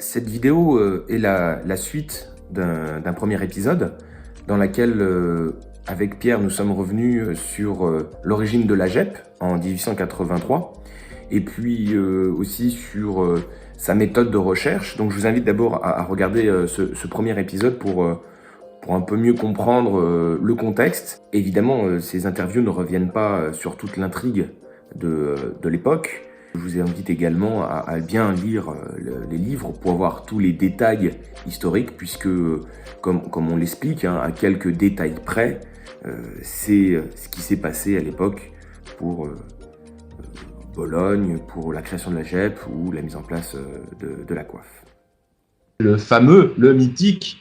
Cette vidéo est la suite d'un premier épisode dans laquelle, avec Pierre, nous sommes revenus sur l'origine de la GEP en 1883 et puis aussi sur sa méthode de recherche. Donc je vous invite d'abord à regarder ce premier épisode pour un peu mieux comprendre le contexte. Évidemment, ces interviews ne reviennent pas sur toute l'intrigue de l'époque. Je vous invite également à bien lire les livres pour avoir tous les détails historiques, puisque, comme on l'explique, à quelques détails près, c'est ce qui s'est passé à l'époque pour Bologne, pour la création de la GEP ou la mise en place de la coiffe. Le fameux, le mythique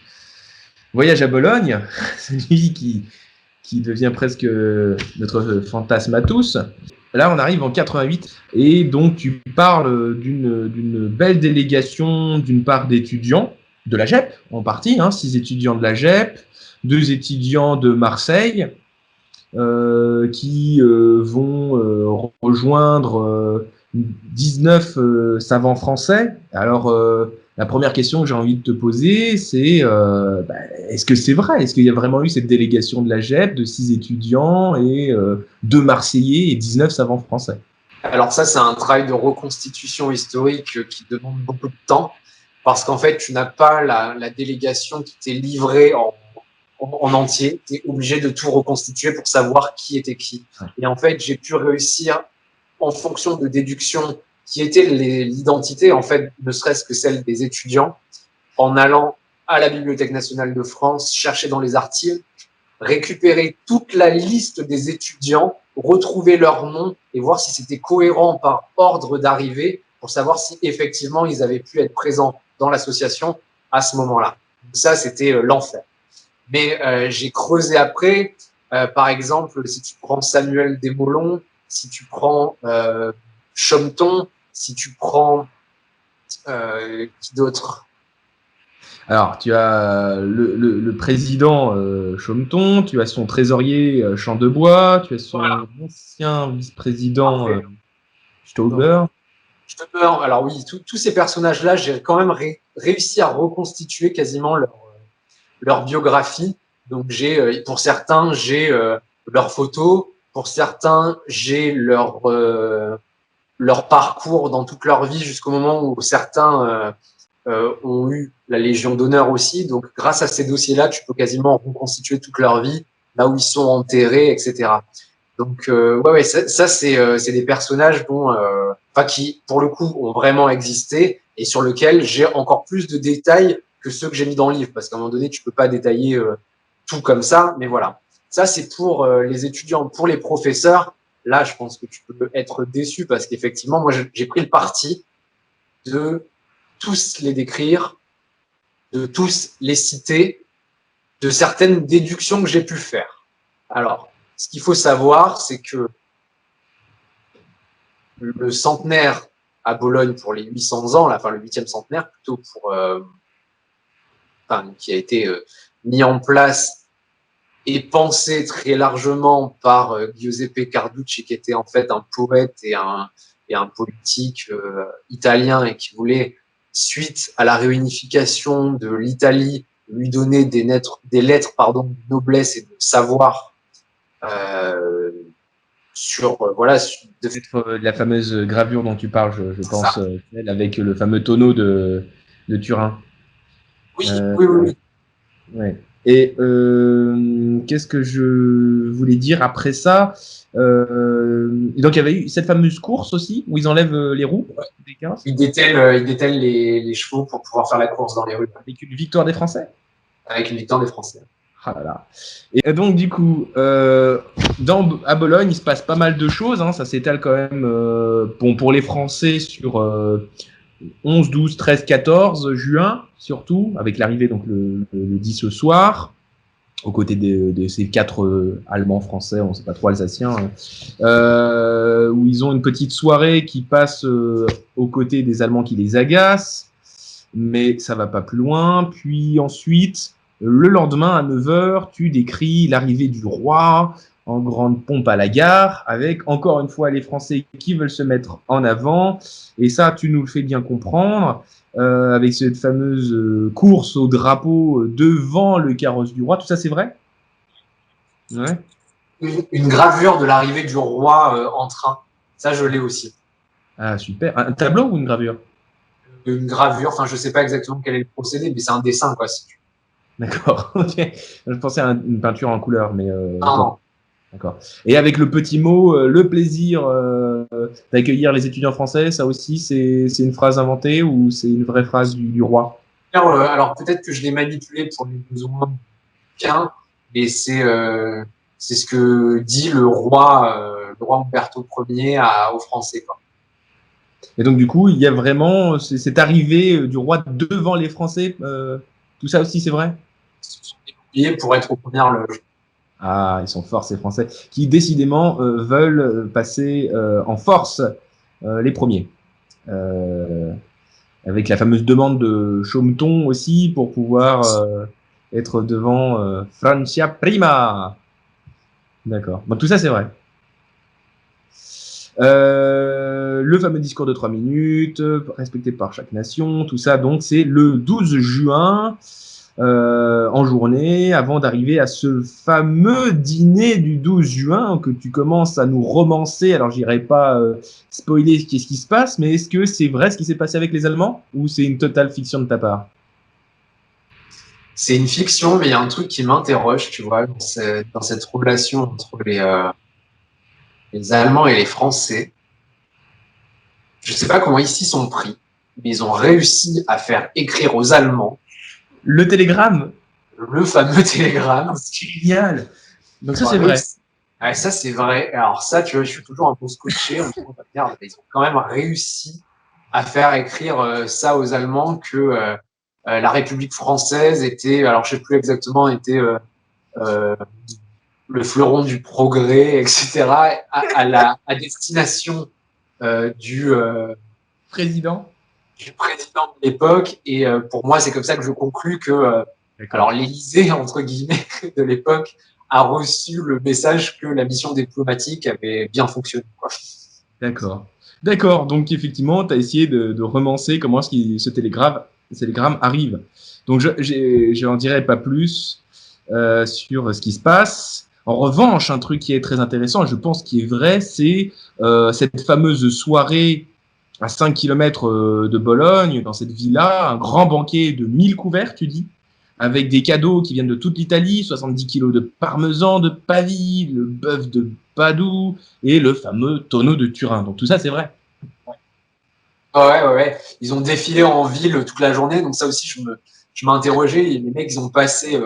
voyage à Bologne, celui qui devient presque notre fantasme à tous. Là, on arrive en 88 et donc tu parles d'une belle délégation, d'une part d'étudiants de la GEP, en partie, 6 étudiants de la GEP, 2 étudiants de Marseille qui vont rejoindre 19 savants français. Alors, la première question que j'ai envie de te poser, c'est est-ce que c'est vrai? Est-ce qu'il y a vraiment eu cette délégation de la GEP de 6 étudiants et 2 Marseillais et 19 savants français? Alors ça, c'est un travail de reconstitution historique qui demande beaucoup de temps parce qu'en fait, tu n'as pas la délégation qui t'est livrée en entier. Tu es obligé de tout reconstituer pour savoir qui était qui. Et en fait, j'ai pu réussir en fonction de déduction qui était l'identité, en fait, ne serait-ce que celle des étudiants, en allant à la Bibliothèque nationale de France, chercher dans les archives, récupérer toute la liste des étudiants, retrouver leur nom et voir si c'était cohérent par ordre d'arrivée pour savoir si effectivement ils avaient pu être présents dans l'association à ce moment-là. Ça, c'était l'enfer. Mais j'ai creusé après, par exemple, si tu prends Samuel Desmoulins, si tu prends Chometon, si tu prends qui d'autre? Alors, tu as le président Chometon, tu as son trésorier Champdebois, tu as son ancien vice-président Stauber. Alors oui, tous ces personnages-là, j'ai quand même réussi à reconstituer quasiment leur biographie. Donc pour certains, j'ai leurs photos, pour certains, j'ai leur parcours dans toute leur vie jusqu'au moment où certains ont eu la Légion d'honneur aussi. Donc, grâce à ces dossiers-là, tu peux quasiment reconstituer toute leur vie, là où ils sont enterrés, etc. Donc, ça c'est des personnages qui, pour le coup, ont vraiment existé et sur lesquels j'ai encore plus de détails que ceux que j'ai mis dans le livre, parce qu'à un moment donné, tu peux pas détailler tout comme ça, mais voilà. Ça, c'est pour les étudiants. Pour les professeurs, là, je pense que tu peux être déçu parce qu'effectivement, moi, j'ai pris le parti de tous les décrire, de tous les citer, de certaines déductions que j'ai pu faire. Alors, ce qu'il faut savoir, c'est que le centenaire à Bologne pour les 800 ans, le 8e centenaire plutôt qui a été mis en place et pensé très largement par Giuseppe Carducci, qui était en fait un poète et un politique italien et qui voulait, suite à la réunification de l'Italie, lui donner des lettres de noblesse et de savoir sur la fameuse gravure dont tu parles, je pense, celle avec le fameux tonneau de Turin. Oui, oui. Ouais. Et qu'est-ce que je voulais dire après ça? Donc il y avait eu cette fameuse course aussi où ils enlèvent les roues. Ils détellent les chevaux pour pouvoir faire la course dans les rues. Avec une victoire des Français. Avec une victoire des Français. Ah là là. Et donc du coup, à Bologne, il se passe pas mal de choses. Ça s'étale quand même pour les Français sur 11, 12, 13, 14 juin, surtout, avec l'arrivée donc le 10 ce soir, aux côtés de ces 4 Allemands, Français, on ne sait pas trop, Alsaciens, où ils ont une petite soirée qui passe aux côtés des Allemands qui les agacent, mais ça va pas plus loin. Puis ensuite, le lendemain à 9h, tu décris l'arrivée du roi, en grande pompe à la gare, avec encore une fois les Français qui veulent se mettre en avant. Et ça, tu nous le fais bien comprendre, avec cette fameuse course au drapeau devant le carrosse du roi. Tout ça, c'est vrai? Ouais. Une gravure de l'arrivée du roi en train. Ça, je l'ai aussi. Ah, super. Un tableau ou une gravure? Une gravure, enfin, je sais pas exactement quel est le procédé, mais c'est un dessin, quoi. D'accord. Ok. Je pensais à une peinture en couleur, mais Non, d'accord. Et avec le petit mot, le plaisir d'accueillir les étudiants français, ça aussi, c'est une phrase inventée ou c'est une vraie phrase du roi? alors peut-être que je l'ai manipulé pour les besoins qu'un, mais c'est ce que dit le roi Umberto Ier aux Français, quoi. Et donc, du coup, il y a vraiment cette arrivée du roi devant les Français. Tout ça aussi, c'est vrai? Ils se sont débrouillés pour être aux premières loges. Ah, ils sont forts, ces Français, qui décidément veulent passer en force les premiers. Avec la fameuse demande de Chaumeton aussi pour pouvoir être devant Francia Prima. D'accord. Donc tout ça, c'est vrai. Le fameux discours de 3 minutes, respecté par chaque nation, tout ça, donc c'est le 12 juin en journée, avant d'arriver à ce fameux dîner du 12 juin que tu commences à nous romancer. Alors, j'irai pas spoiler ce qui se passe, mais est-ce que c'est vrai ce qui s'est passé avec les Allemands ou c'est une totale fiction de ta part? C'est une fiction, mais il y a un truc qui m'interroge, tu vois, dans cette relation entre les Allemands et les Français. Je sais pas comment ils s'y sont pris, mais ils ont réussi à faire écrire aux Allemands Le télégramme, le fameux télégramme. c'est génial. Donc ça, c'est vrai. Ouais, ça, c'est vrai. Alors ça, tu vois, je suis toujours un peu scotché. On me dit, oh, merde, ils ont quand même réussi à faire écrire ça aux Allemands que la République française était, alors je sais plus exactement, était euh, le fleuron du progrès, etc., à destination Président. du président de l'époque. Et pour moi, c'est comme ça que je conclus que alors l'Élysée, entre guillemets, de l'époque, a reçu le message que la mission diplomatique avait bien fonctionné, quoi. D'accord. D'accord. Donc, effectivement, tu as essayé de romancer comment ce télégramme arrive. Donc, je n'en dirai pas plus sur ce qui se passe. En revanche, un truc qui est très intéressant, je pense qui est vrai, c'est cette fameuse soirée à 5 kilomètres de Bologne, dans cette villa, un grand banquet de 1000 couverts, tu dis, avec des cadeaux qui viennent de toute l'Italie, 70 kilos de parmesan de Pavie, le bœuf de Padoue et le fameux tonneau de Turin. Donc tout ça, c'est vrai. Ouais. Ils ont défilé en ville toute la journée, donc ça aussi, je m'interrogeais. Les mecs, ils ont passé,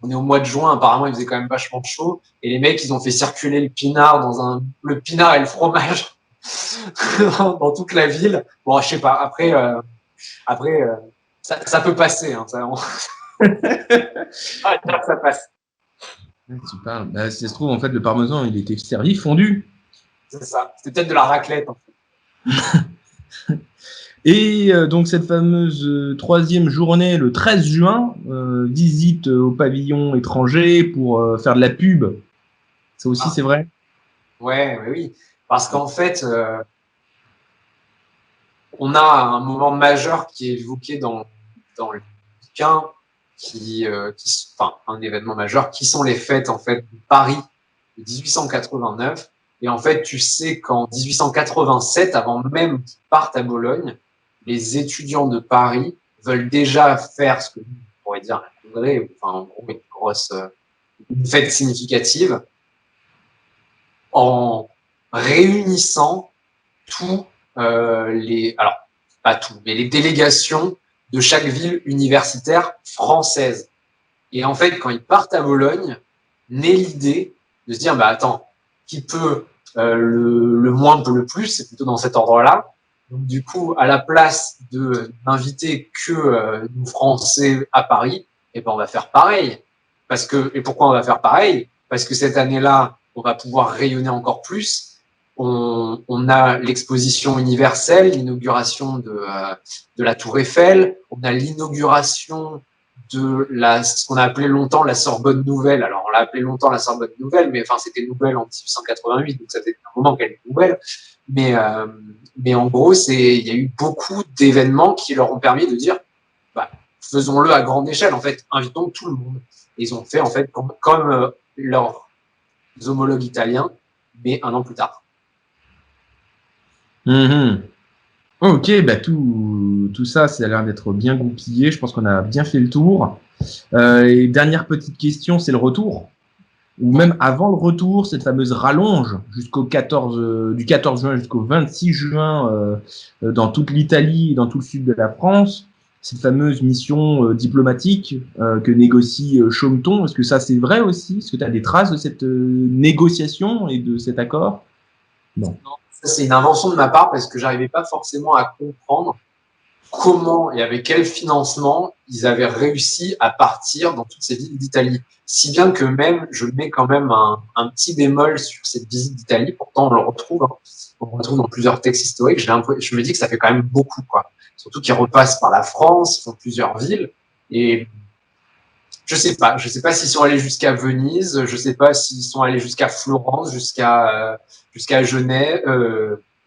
on est au mois de juin, apparemment, il faisait quand même vachement chaud, et les mecs, ils ont fait circuler le pinard le pinard et le fromage dans toute la ville. Bon, je sais pas. Après, ça peut passer, hein, ça passe. Tu parles. Bah, si ça se trouve, en fait, le parmesan, il était servi fondu. C'est ça. C'était peut-être de la raclette, en fait. Et donc cette fameuse troisième journée, le 13 juin, visite au pavillon étranger pour faire de la pub. Ça aussi, c'est vrai? Ouais, oui. Parce qu'en fait, on a un moment majeur qui est évoqué dans le bouquin, enfin, un événement majeur, qui sont les fêtes, en fait, de Paris de 1889. Et en fait, tu sais qu'en 1887, avant même qu'ils partent à Bologne, les étudiants de Paris veulent déjà faire ce que on pourrait dire un congrès, enfin, en gros, une fête significative, en réunissant tous alors pas tout, mais les délégations de chaque ville universitaire française. Et en fait, quand ils partent à Bologne, naît l'idée de se dire, bah attends, qui peut le moins peut le plus, c'est plutôt dans cet ordre-là. Donc du coup, à la place de n'inviter que nous Français à Paris, eh ben on va faire pareil. Et pourquoi on va faire pareil? Parce que cette année-là, on va pouvoir rayonner encore plus. On a l'exposition universelle, l'inauguration de la Tour Eiffel, on a l'inauguration ce qu'on a appelé longtemps la Sorbonne Nouvelle. Alors, on l'a appelé longtemps la Sorbonne Nouvelle, mais enfin, c'était nouvelle en 1888, donc ça fait un moment qu'elle est nouvelle. Mais en gros, il y a eu beaucoup d'événements qui leur ont permis de dire, bah, faisons-le à grande échelle. En fait, invitons tout le monde. Et ils ont fait, en fait, comme leurs homologues italiens, mais un an plus tard. Mmh. Ok, bah tout ça, ça a l'air d'être bien goupillé. Je pense qu'on a bien fait le tour. Et dernière petite question, c'est le retour. Ou même avant le retour, cette fameuse rallonge du 14 juin jusqu'au 26 juin dans toute l'Italie et dans tout le sud de la France. Cette fameuse mission diplomatique que négocie Chaumeton. Est-ce que ça, c'est vrai aussi? Est-ce que tu as des traces de cette négociation et de cet accord? Non. Ça, c'est une invention de ma part parce que j'arrivais pas forcément à comprendre comment et avec quel financement ils avaient réussi à partir dans toutes ces villes d'Italie. Si bien que même, je mets quand même un petit bémol sur cette visite d'Italie. Pourtant, on le retrouve dans plusieurs textes historiques. Je me dis que ça fait quand même beaucoup, quoi. Surtout qu'ils repassent par la France, ils font plusieurs villes. Et je sais pas s'ils sont allés jusqu'à Venise, je sais pas s'ils sont allés jusqu'à Florence, jusqu'à Genève,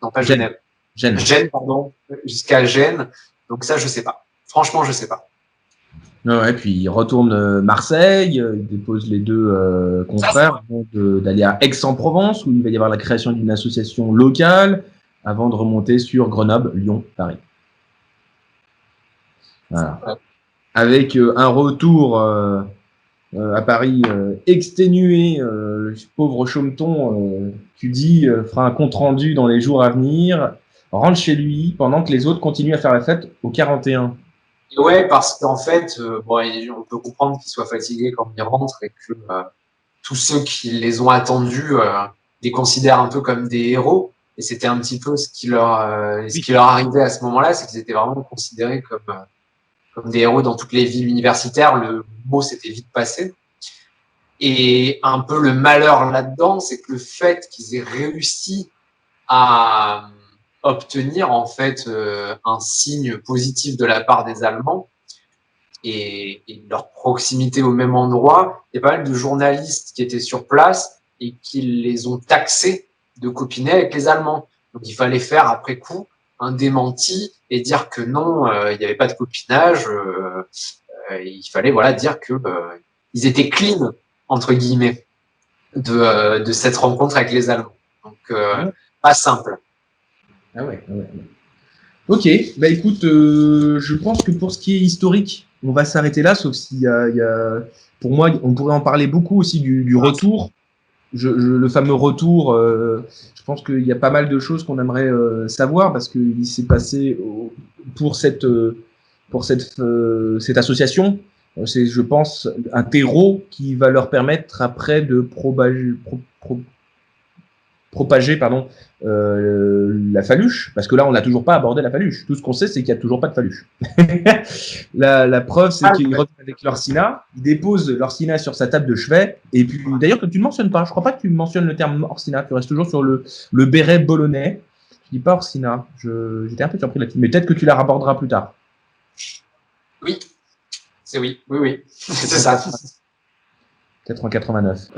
non pas Genève, Gênes, pardon, jusqu'à Gênes. Donc ça, je sais pas. Franchement, je sais pas. Ouais, puis il retourne Marseille, il dépose les deux confrères avant d'aller à Aix-en-Provence où il va y avoir la création d'une association locale avant de remonter sur Grenoble, Lyon, Paris. Voilà. Ouais. Avec un retour à Paris exténué, le pauvre Chaumeton, tu dis, fera un compte-rendu dans les jours à venir, rentre chez lui pendant que les autres continuent à faire la fête au 41. Ouais, parce qu'en fait, on peut comprendre qu'ils soient fatigués quand ils rentrent et que tous ceux qui les ont attendus les considèrent un peu comme des héros. Et c'était un petit peu ce qui leur arrivait à ce moment-là, c'est qu'ils étaient vraiment considérés comme des héros dans toutes les villes universitaires. Le mot s'était vite passé. Et un peu le malheur là-dedans, c'est que le fait qu'ils aient réussi à obtenir en fait un signe positif de la part des Allemands et leur proximité au même endroit, il y a pas mal de journalistes qui étaient sur place et qui les ont taxés de copiner avec les Allemands. Donc il fallait faire après coup un démenti et dire que non, il n'y avait pas de copinage. Il fallait dire que ils étaient clean entre guillemets de cette rencontre avec les Allemands. Donc pas simple. Ah ouais. Ok, bah écoute, je pense que pour ce qui est historique, on va s'arrêter là, sauf s'il y a... Pour moi, on pourrait en parler beaucoup aussi du retour. Le fameux retour, je pense qu'il y a pas mal de choses qu'on aimerait savoir parce qu'il s'est passé pour cette association, c'est, je pense, un terreau qui va leur permettre après de propager la Faluche, parce que là on n'a toujours pas abordé la Faluche. Tout ce qu'on sait, c'est qu'il n'y a toujours pas de Faluche. la preuve, c'est qu'ils reviennent avec l'Orsina, ils déposent l'Orsina sur sa table de chevet, et puis d'ailleurs que tu ne mentionnes pas, je crois pas que tu mentionnes le terme Orsina, tu restes toujours sur le béret bolonais. Tu dis pas Orsina, j'étais un peu surpris là-dessus, mais peut-être que tu la raborderas plus tard. Oui, oui, c'est ça. Peut-être en 89.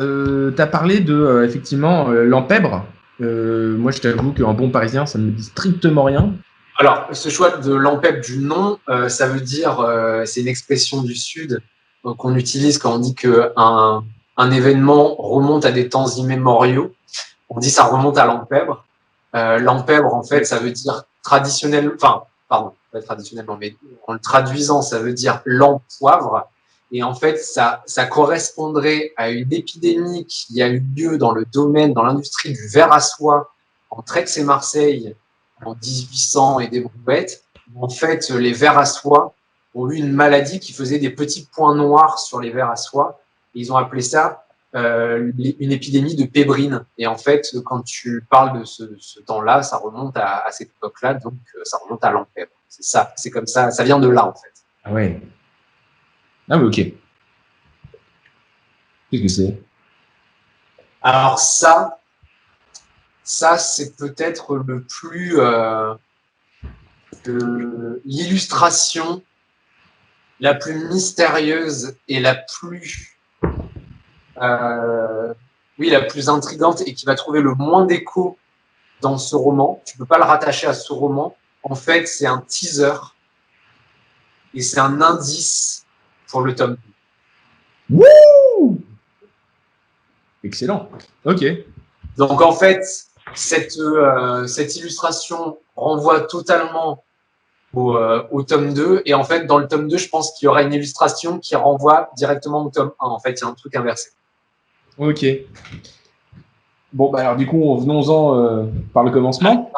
Tu as parlé de, effectivement, l'empèbre. Moi, je t'avoue qu'en bon parisien, ça ne me dit strictement rien. Alors, ce choix de l'empèbre du nom, ça veut dire, c'est une expression du Sud qu'on utilise quand on dit qu'un événement remonte à des temps immémoriaux. On dit ça remonte à l'empèbre. L'empèbre, en fait, ça veut dire pas traditionnellement, mais en le traduisant, ça veut dire l'empoivre. Et en fait, ça correspondrait à une épidémie qui a eu lieu dans l'industrie du verre à soie entre Aix et Marseille en 1800 et des brouettes. En fait, les vers à soie ont eu une maladie qui faisait des petits points noirs sur les vers à soie. Et ils ont appelé ça une épidémie de pébrine. Et en fait, quand tu parles de ce temps-là, ça remonte à cette époque-là, donc ça remonte à l'empèbre. C'est ça, c'est comme ça, ça vient de là en fait. Ah ouais. Ah mais ok. Qu'est-ce que c'est? Alors ça c'est peut-être le plus l'illustration la plus mystérieuse et la plus la plus intrigante et qui va trouver le moins d'écho dans ce roman. Tu peux pas le rattacher à ce roman. En fait, c'est un teaser et c'est un indice pour le tome 2. Wouh! Excellent. Ok. Donc en fait, cette illustration renvoie totalement au tome 2. Et en fait, dans le tome 2, je pense qu'il y aura une illustration qui renvoie directement au tome 1. En fait, il y a un truc inversé. Ok. Bon, bah alors du coup, venons-en par le commencement.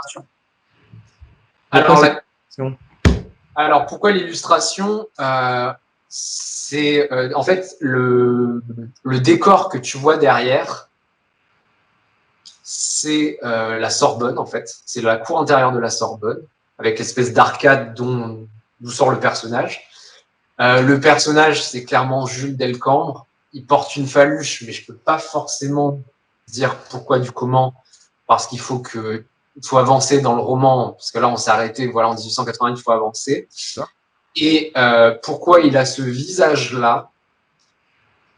Alors, pourquoi l'illustration c'est en fait le décor que tu vois derrière, c'est la Sorbonne, en fait. C'est la cour intérieure de la Sorbonne, avec l'espèce d'arcade d'où sort le personnage. Le personnage, c'est clairement Jules Delcambre. Il porte une faluche, mais je peux pas forcément dire pourquoi du comment, parce qu'il faut avancer dans le roman, parce que là, on s'est arrêté, voilà, en 1880, il faut avancer. Et pourquoi il a ce visage-là?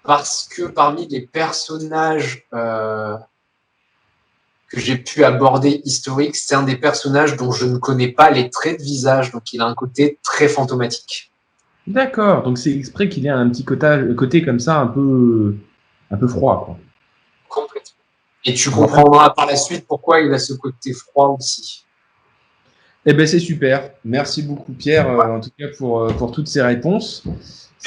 Parce que parmi les personnages que j'ai pu aborder historiques, c'est un des personnages dont je ne connais pas les traits de visage, donc il a un côté très fantomatique. D'accord, donc c'est exprès qu'il ait un petit côté comme ça, un peu froid, quoi. Complètement. Et tu comprendras par la suite pourquoi il a ce côté froid aussi. Eh ben c'est super. Merci beaucoup Pierre, en tout cas pour toutes ces réponses.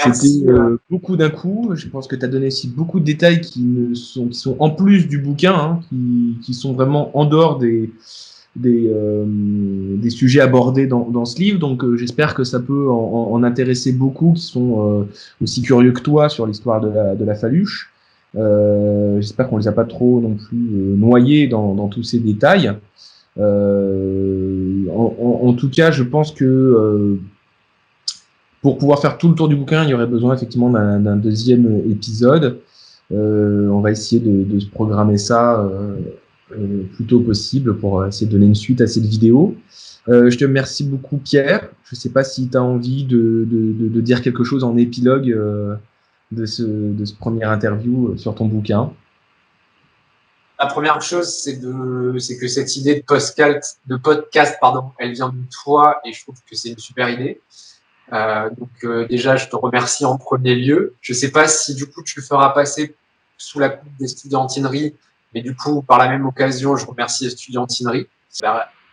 Merci. C'était beaucoup d'un coup. Je pense que tu as donné aussi beaucoup de détails qui sont en plus du bouquin, hein, qui sont vraiment en dehors des sujets abordés dans ce livre. Donc j'espère que ça peut en intéresser beaucoup qui sont aussi curieux que toi sur l'histoire de la Faluche. J'espère qu'on les a pas trop non plus noyés dans tous ces détails. En tout cas, je pense que pour pouvoir faire tout le tour du bouquin, il y aurait besoin effectivement d'un deuxième épisode. On va essayer de se programmer ça plus tôt possible pour essayer de donner une suite à cette vidéo. Je te remercie beaucoup Pierre. Je ne sais pas si tu as envie de dire quelque chose en épilogue de ce premier interview sur ton bouquin. La première chose, c'est que cette idée de podcast, elle vient de toi et je trouve que c'est une super idée. Déjà, je te remercie en premier lieu. Je sais pas si du coup tu le feras passer sous la coupe des Studiantineries, mais du coup, par la même occasion, je remercie les Studiantineries.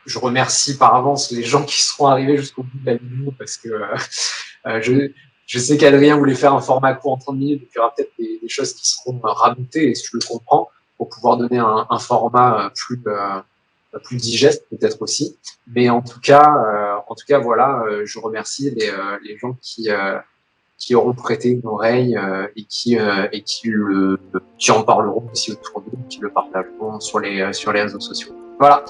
Je remercie par avance les gens qui seront arrivés jusqu'au bout de la vidéo parce que je sais qu'Adrien voulait faire un format court en 30 minutes, donc il y aura peut-être des choses qui seront rajoutées, et je le comprends, pour pouvoir donner un format plus digeste peut-être aussi. Mais en tout cas, voilà, je remercie les gens qui auront prêté une oreille et qui en parleront aussi autour d'eux, qui le partageront sur les réseaux sociaux. Voilà.